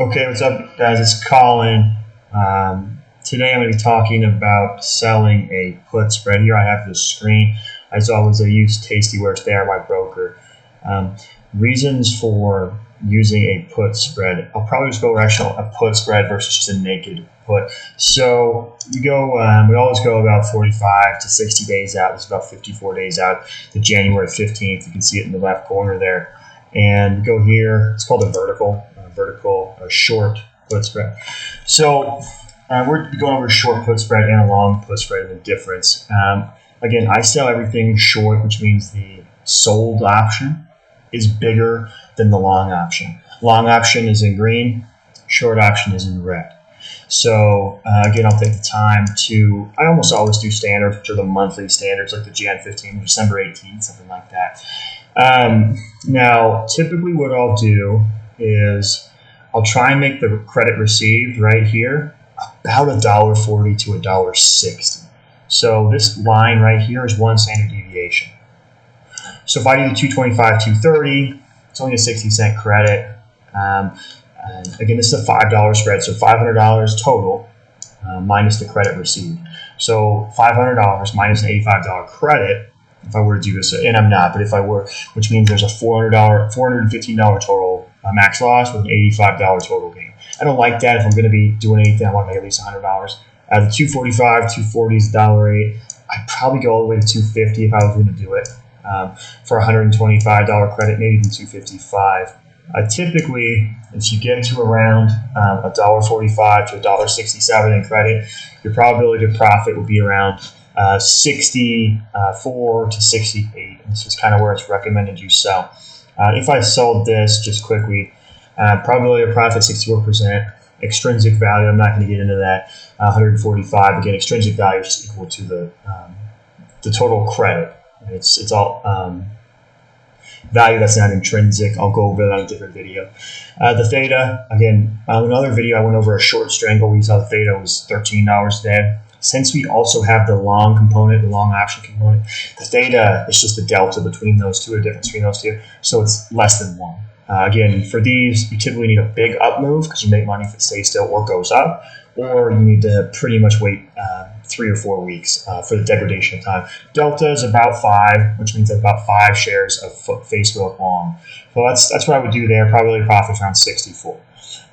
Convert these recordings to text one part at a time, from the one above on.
Okay, what's up, guys? It's Colin. Today I'm going to be talking about selling a put spread. Here I have the screen. As always, I use Tastyworks. They are my broker. Um, Reasons for using a put spread. I'll probably just go over actually a put spread versus just a naked put. So we always go about 45 to 60 days out. It's about 54 days out to January 15th. You can see it in the left corner there. And go here. It's called a vertical short put spread. So we're going over a short put spread and a long put spread and the difference. Again, I sell everything short, which means the sold option is bigger than the long option. Long option is in green, short option is in red. So again, I'll take the time to, I almost always do standards, which are the monthly standards, like the Jan 15th, December 18th, something like that. Now, typically what I'll do is I'll try and make the credit received right here about $1.40 to $1.60. So this line right here is one standard deviation. So if I do the 225, 230, it's only a 60-cent credit. And again, this is a $5 spread, so $500 total minus the credit received. So $500 minus an $85 credit, if I were to do this, and I'm not, but if I were, which means there's a $415 total max loss with an $85 total gain. I don't like that. If I'm going to be doing anything, I want to make at least $100. The 245, 240 is $1.08. I'd probably go all the way to 250 if I was going to do it for a $125 credit, maybe even 255. Typically, if you get to around $1.45 to $1.67 in credit, your probability to profit will be around 64 to 68. And this is kind of where it's recommended you sell. If I sold this just quickly, probability of profit 64%, extrinsic value, I'm not going to get into that, 145. Again, extrinsic value is equal to the total credit. It's all value that's not intrinsic. I'll go over that on a different video. The theta, again, another video I went over a short strangle. We saw the theta was $13 there. Since we also have the long component, the long option component, the theta is just the delta between those two, or difference between those two, so it's less than 1. Again, for these, you typically need a big up move because you make money if it stays still or goes up, or you need to pretty much wait 3 or 4 weeks for the degradation of time. Delta is about 5, which means about 5 shares of Facebook long. So that's what I would do there. Probability of profit around 64.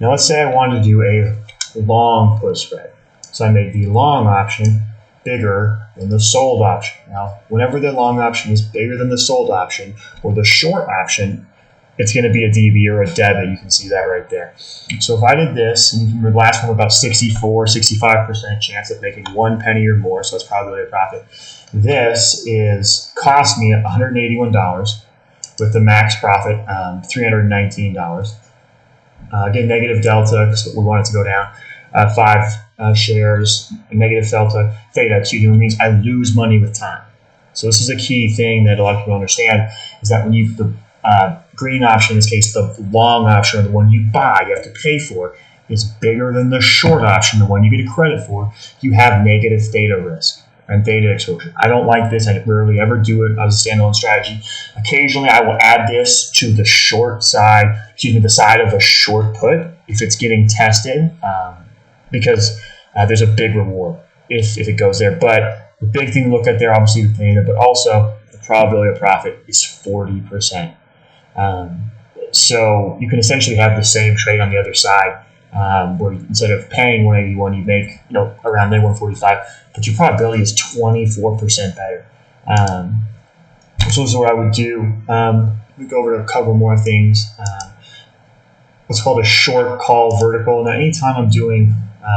Now let's say I wanted to do a long put spread. So I made the long option bigger than the sold option. Now, whenever the long option is bigger than the sold option or the short option, it's going to be a DB or a debit. You can see that right there. So if I did this, and the last one about 64, 65% chance of making 1 penny or more, so it's probability of profit. This is cost me $181 with the max profit $319. Again, negative delta because we want it to go down. 5 shares, negative theta, means I lose money with time. So this is a key thing that a lot of people understand, is that when you, the green option, in this case, the long option, or the one you buy, you have to pay for, is bigger than the short option, the one you get a credit for, you have negative theta risk and theta exposure. I don't like this. I rarely ever do it as a standalone strategy. Occasionally, I will add this to the short side, the side of a short put if it's getting tested, because there's a big reward if it goes there. But the big thing to look at there, obviously the theta, but also the probability of profit is 40%. So you can essentially have the same trade on the other side, where instead of paying 181, you make around there 145, but your probability is 24% better. So this is what I would do. We go over to a couple more things. What's called a short call vertical. Now, anytime I'm doing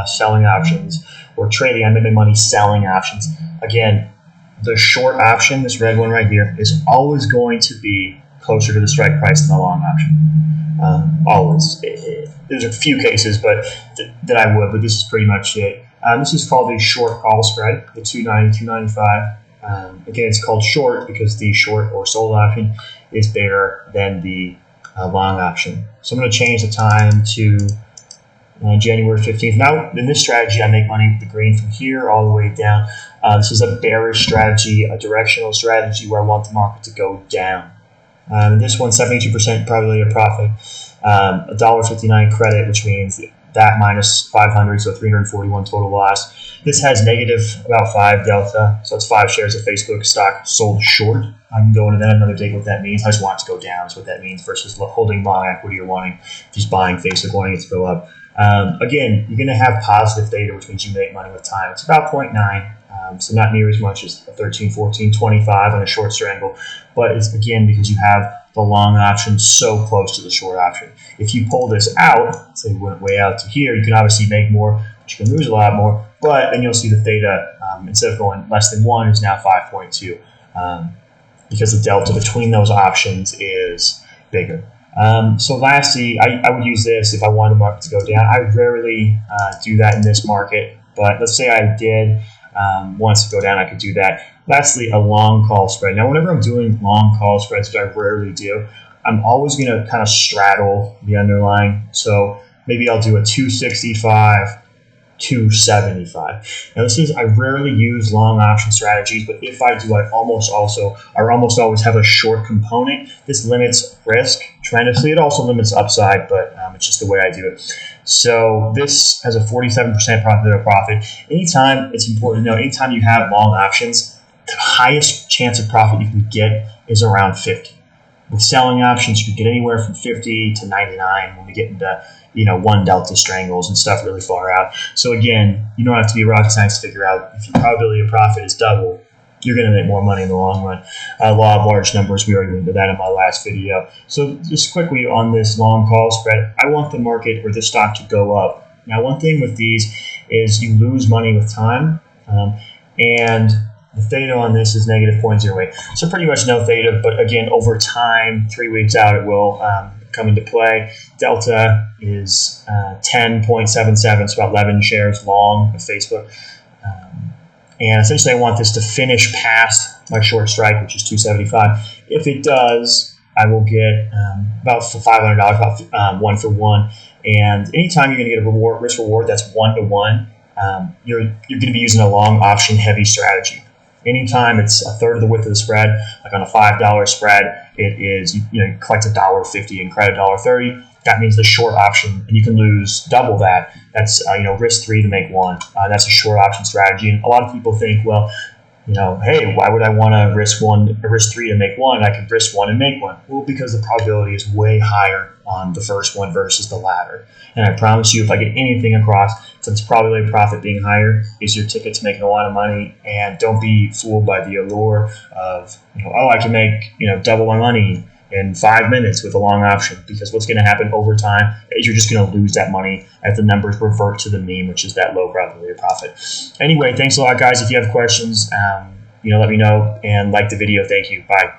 selling options or trading, I'm making money selling options. Again, the short option, this red one right here, is always going to be closer to the strike price than the long option. Always. There's a few cases that I would, but this is pretty much it. This is called a short call spread, the 290, 295. Again, it's called short because the short or sold option is bigger than the long option. So I'm going to change the time to January 15th. Now, in this strategy, I make money with the green from here all the way down. This is a bearish strategy, a directional strategy where I want the market to go down. This one, 72% probability of profit. $1.59 credit, which means that minus 500, so 341 total loss. This has negative about 5 delta, so it's 5 shares of Facebook stock sold short. I can go into that another day what that means. I just want it to go down is what that means versus holding long equity or wanting just buying Facebook, wanting it to go up. Again, you're going to have positive theta, which means you make money with time. It's about 0.9, so not near as much as a 13, 14, 25 on a short strangle, but it's again because you have the long option so close to the short option. If you pull this out, say you went way out to here, you can obviously make more, but you can lose a lot more, but then you'll see the theta, instead of going less than 1, is now 5.2, because the delta between those options is bigger. So lastly, I would use this if I wanted the market to go down. I rarely do that in this market, but let's say I did want it to go down, I could do that. Lastly, a long call spread. Now, whenever I'm doing long call spreads, which I rarely do, I'm always going to kind of straddle the underlying. So maybe I'll do a 265, 275. Now, this is, I rarely use long option strategies, but if I do, I almost always have a short component. This limits risk tremendously. It also limits upside, but it's just the way I do it. So this has a 47% profit. Anytime, it's important to know, anytime you have long options, the highest chance of profit you can get is around 50. With selling options, you can get anywhere from 50 to 99 when we get into, 1 delta strangles and stuff really far out. So again, you don't have to be rocket science to figure out if your probability of profit is double, you're going to make more money in the long run. Law of large numbers, we already went into that in my last video. So just quickly on this long call spread, I want the market or the stock to go up. Now, one thing with these is you lose money with time, and the theta on this is negative 0.08. So pretty much no theta, but again, over time, 3 weeks out, it will come into play. Delta is 10.77, so about 11 shares long of Facebook. And essentially, I want this to finish past my short strike, which is 275. If it does, I will get about $500, about 1 for 1. And anytime you're going to get a risk reward that's 1 to 1, you're going to be using a long option heavy strategy. Anytime it's a third of the width of the spread, like on a $5 spread, it is, you collect $1.50 and credit $1.30. That means the short option, and you can lose double that. That's, risk 3 to make 1. That's a short option strategy. And a lot of people think, well, hey, why would I want to risk 3 to make 1? I could risk 1 and make 1. Well, because the probability is way higher on the first one versus the latter. And I promise you, if I get anything across, since probability of profit being higher is your ticket to making a lot of money. And don't be fooled by the allure of, I can make, double my money in 5 minutes with a long option, because what's going to happen over time is you're just going to lose that money as the numbers revert to the mean, which is that low probability of profit. Anyway, thanks a lot, guys. If you have questions, let me know, and like the video. Thank you. Bye.